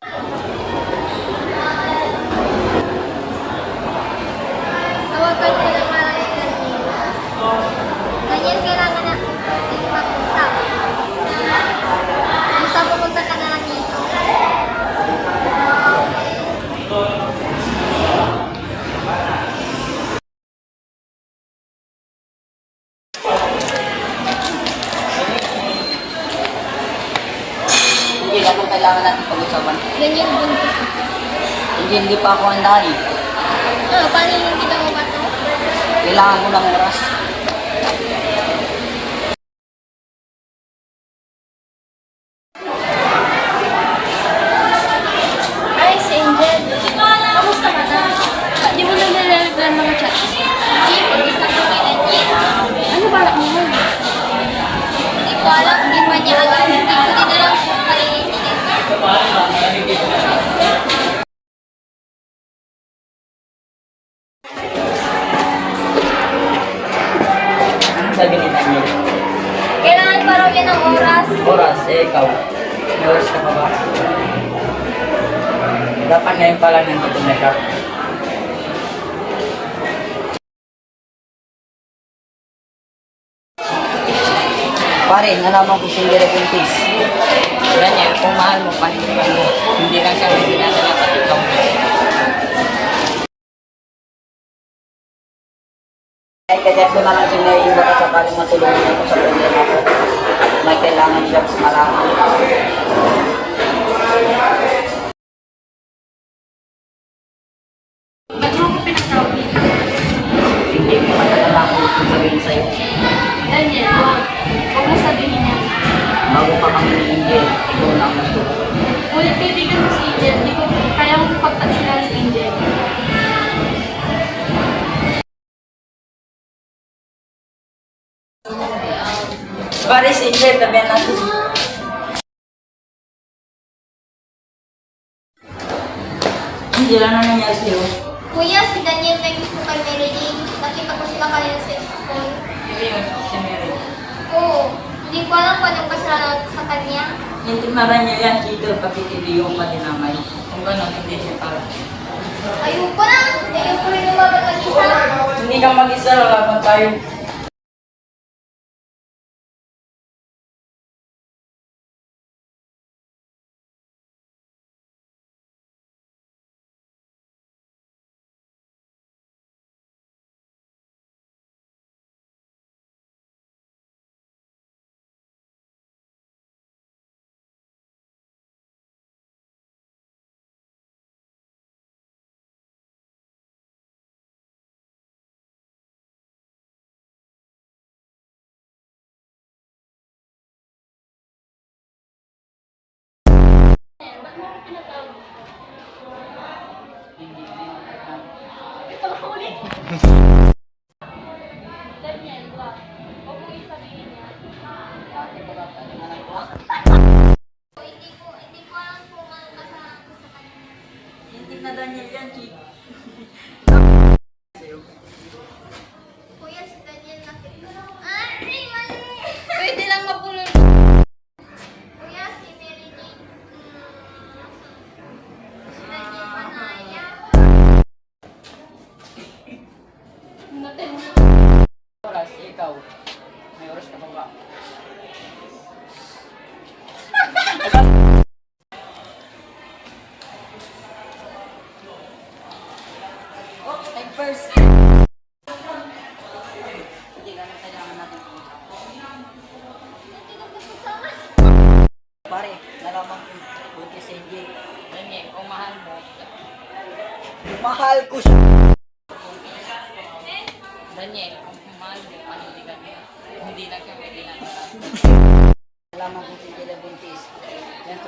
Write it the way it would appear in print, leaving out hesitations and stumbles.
Tawagan ko lang parang si Daniel. Daniel, kailangan natin mag-usap. Basta pumunta ka na lang dito. Hindi, anong kailangan natin pag-usapan? Daniel, buntis. Hindi pa ako handa eh. Paano yung kita mo ba ito? Kailangan ko ng oras. Ay, si Angel. Kamusta ka na? Di mo na nilalagyan mga chat? Hindi, pag-isa ko kay Daniel. Ano balak mo? Hindi ko alam, hindi pa niya alam. Hindi ko din alam kung kalilitin. Anong sabi ni Daniel? Kailangan pa raw yan ng oras. Oras, ikaw. May oras ka pa ba? Dapat ngayon pa lang nandito na siya. Pare, nalaman ko si Mira Buntis. Daniel, kung mahal mo, panipan mo. Hindi lang siya may dinadala sa ikaw. Ay, kaya ko na lang sinayin baka sakaling matulungan ako sa problema ko. May kailangan siya malaman. Ba't mo ko pinatawag? Hindi mo matagal ako sasabihin sa'yo. Daniel, huwag mo sabihin yan. Bago pa kami ni Angel, ikaw na ang gusto ko. Ngunit kaibigan mo si Angel, di ko kaya mong pagtaksilan si Angel. Pare, si Angel, tabihan natin. Angel, ano nangyari sa'yo? Kuya, si Daniel may gusto kay Mary Jane. Nakita ko sila kanina sa school. Yun, si Mary. Oo, hindi ko alam kung anong kasalanan sa kanya. Hindi niya yan, Kito, pakitiliyo pa dinamay. Kung gano'n, hindi siya para. Ayoko na! Ayoko rin lumaban mag-isa. Hindi ka mag-isa, lalaban tayo. Daniel, wag. Huwag mo isabihin niya. Hindi ko alam kung anong kasalanan ko sa kanya. Hindi na Daniel yan, Kito. Kuya, si Daniel nakita. Ay, mali! Pwede lang mapulol. Kuya, si Mary Jane. Si Daniel Panaya. Oras, ikaw. May oras ka pa ba? Oh, take first. Hindi ka na kailangan natin pare, nalaman ko buti si Angel. Daniel, kung mahal mo, mahal ko siya. Daniel, kung mahal mo, panindigan mo. Hindi lang kami ginagawa. Nalaman ko si Angel Buntis. Yan,